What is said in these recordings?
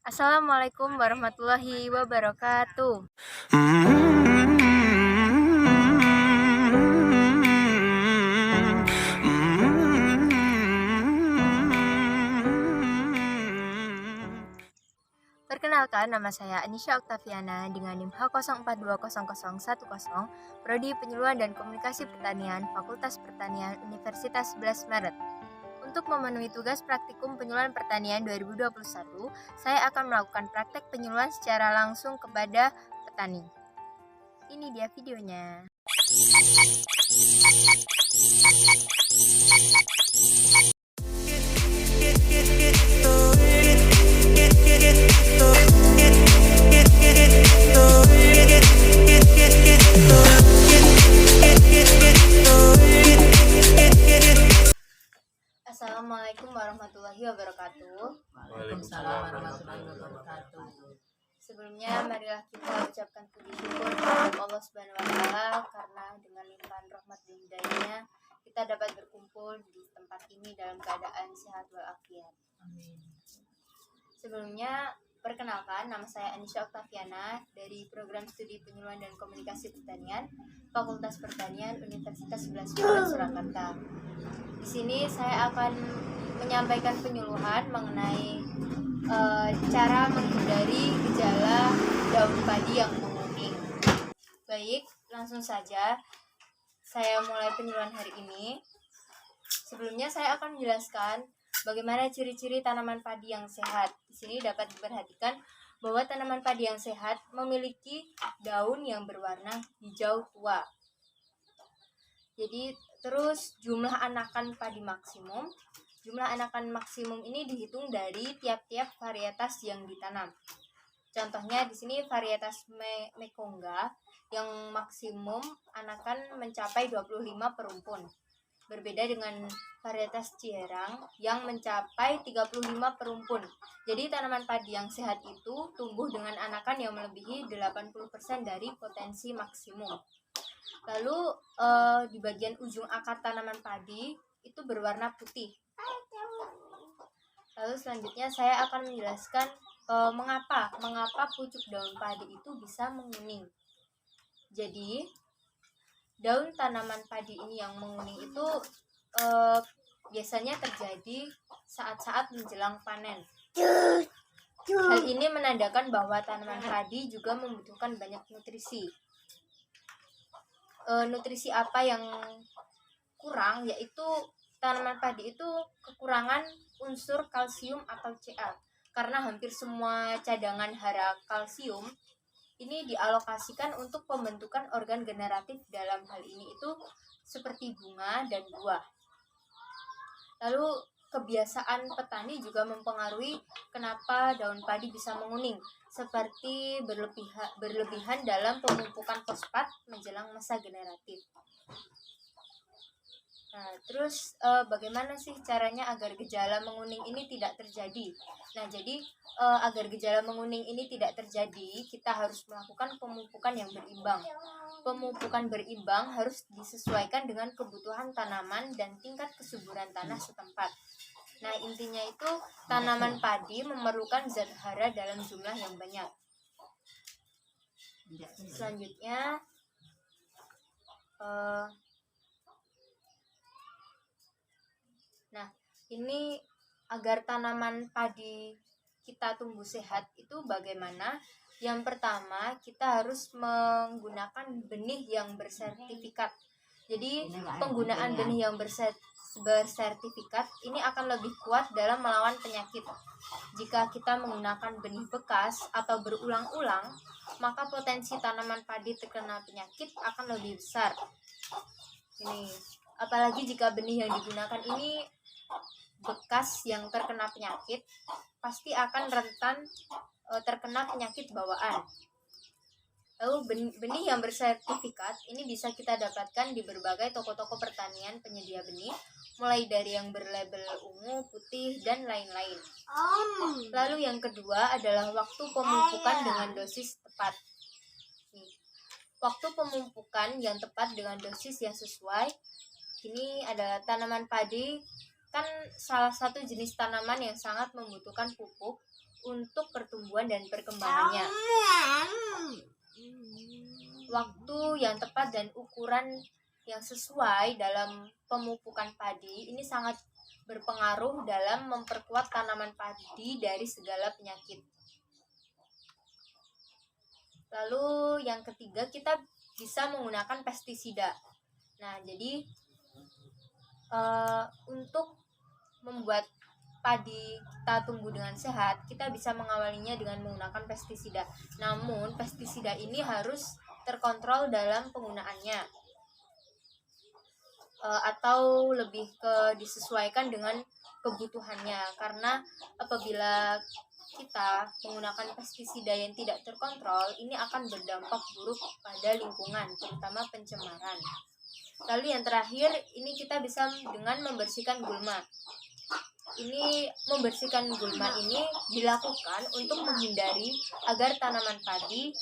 Assalamualaikum warahmatullahi wabarakatuh. Perkenalkan, nama saya Anisha Oktaviana dengan NIM H04200010, Prodi Penyuluhan dan Komunikasi Pertanian, Fakultas Pertanian, Universitas 11 Maret. Untuk memenuhi tugas praktikum penyuluhan pertanian 2021, saya akan melakukan praktek penyuluhan secara langsung kepada petani. Ini dia videonya. Assalamualaikum warahmatullahi wabarakatuh. Waalaikumsalam warahmatullahi wabarakatuh. Sebelumnya marilah kita ucapkan puji syukur kepada Allah Subhanahu wa taala karena dengan limpahan rahmat dan hidayahnya kita dapat berkumpul di tempat ini dalam keadaan sehat walafiat. Amin. Sebelumnya perkenalkan, nama saya Anisha Oktaviana dari Program Studi Penyuluhan dan Komunikasi Pertanian, Fakultas Pertanian, Universitas 11 Maret Surakarta. Di sini saya akan menyampaikan penyuluhan mengenai cara menghindari gejala daun padi yang menguning. Baik, langsung saja saya mulai penyuluhan hari ini. Sebelumnya saya akan menjelaskan bagaimana ciri-ciri tanaman padi yang sehat. Di sini dapat diperhatikan bahwa tanaman padi yang sehat memiliki daun yang berwarna hijau tua. Jadi terus jumlah anakan padi maksimum. Jumlah anakan maksimum ini dihitung dari tiap-tiap varietas yang ditanam. Contohnya di sini varietas Mekongga yang maksimum anakan mencapai 25 per rumpun. Berbeda dengan varietas Ciherang yang mencapai 35 per rumpun. Jadi tanaman padi yang sehat itu tumbuh dengan anakan yang melebihi 80% dari potensi maksimum. Lalu di bagian ujung akar tanaman padi itu berwarna putih. Lalu selanjutnya saya akan menjelaskan mengapa pucuk daun padi itu bisa menguning. Jadi daun tanaman padi ini yang menguning itu biasanya terjadi saat-saat menjelang panen. Hal ini menandakan bahwa tanaman padi juga membutuhkan banyak nutrisi. Nutrisi apa yang kurang, yaitu tanaman padi itu kekurangan unsur kalsium atau Ca, karena hampir semua cadangan hara kalsium ini dialokasikan untuk pembentukan organ generatif. Dalam hal ini itu seperti bunga dan buah. Lalu kebiasaan petani juga mempengaruhi kenapa daun padi bisa menguning, seperti berlebihan dalam pemupukan fosfat menjelang masa generatif. Nah, terus bagaimana sih caranya agar gejala menguning ini tidak terjadi? Nah, jadi agar gejala menguning ini tidak terjadi, kita harus melakukan pemupukan yang berimbang. Pemupukan berimbang harus disesuaikan dengan kebutuhan tanaman dan tingkat kesuburan tanah setempat. Nah, intinya itu tanaman padi memerlukan zat hara dalam jumlah yang banyak. Selanjutnya ini agar tanaman padi kita tumbuh sehat itu bagaimana? Yang pertama, kita harus menggunakan benih yang bersertifikat. Jadi penggunaan benih yang bersertifikat ini akan lebih kuat dalam melawan penyakit. Jika kita menggunakan benih bekas atau berulang-ulang, maka potensi tanaman padi terkena penyakit akan lebih besar. Ini apalagi jika benih yang digunakan ini bekas yang terkena penyakit, pasti akan rentan terkena penyakit bawaan. Lalu benih yang bersertifikat ini bisa kita dapatkan di berbagai toko-toko pertanian penyedia benih, mulai dari yang berlabel ungu, putih, dan lain-lain. Lalu yang kedua adalah waktu pemupukan dengan dosis tepat. Waktu pemupukan yang tepat dengan dosis yang sesuai, ini adalah tanaman padi kan salah satu jenis tanaman yang sangat membutuhkan pupuk untuk pertumbuhan dan perkembangannya. Waktu yang tepat dan ukuran yang sesuai dalam pemupukan padi ini sangat berpengaruh dalam memperkuat tanaman padi dari segala penyakit. Lalu yang ketiga, kita bisa menggunakan pestisida. Nah, jadi untuk membuat padi kita tumbuh dengan sehat, kita bisa mengawalinya dengan menggunakan pestisida. Namun, pestisida ini harus terkontrol dalam penggunaannya, atau lebih ke disesuaikan dengan kebutuhannya. Karena apabila kita menggunakan pestisida yang tidak terkontrol, ini akan berdampak buruk pada lingkungan, terutama pencemaran. Lalu yang terakhir, ini kita bisa dengan membersihkan gulma. Ini membersihkan gulma ini dilakukan untuk menghindari agar tanaman padi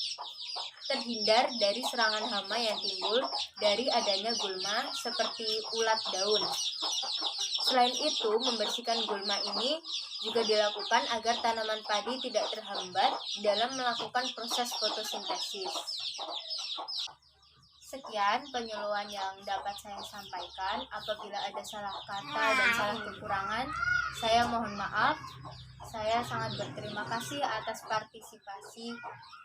terhindar dari serangan hama yang timbul dari adanya gulma seperti ulat daun. Selain itu, membersihkan gulma ini juga dilakukan agar tanaman padi tidak terhambat dalam melakukan proses fotosintesis. Sekian penyuluhan yang dapat saya sampaikan. Apabila ada salah kata dan salah kekurangan, saya mohon maaf. Saya sangat berterima kasih atas partisipasi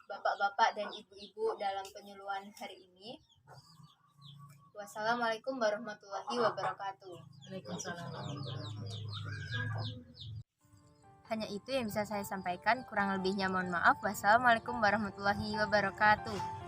bapak-bapak dan ibu-ibu dalam penyuluhan hari ini. Wassalamualaikum warahmatullahi wabarakatuh. Waalaikumsalam. Hanya itu yang bisa saya sampaikan, kurang lebihnya mohon maaf. Wassalamualaikum warahmatullahi wabarakatuh.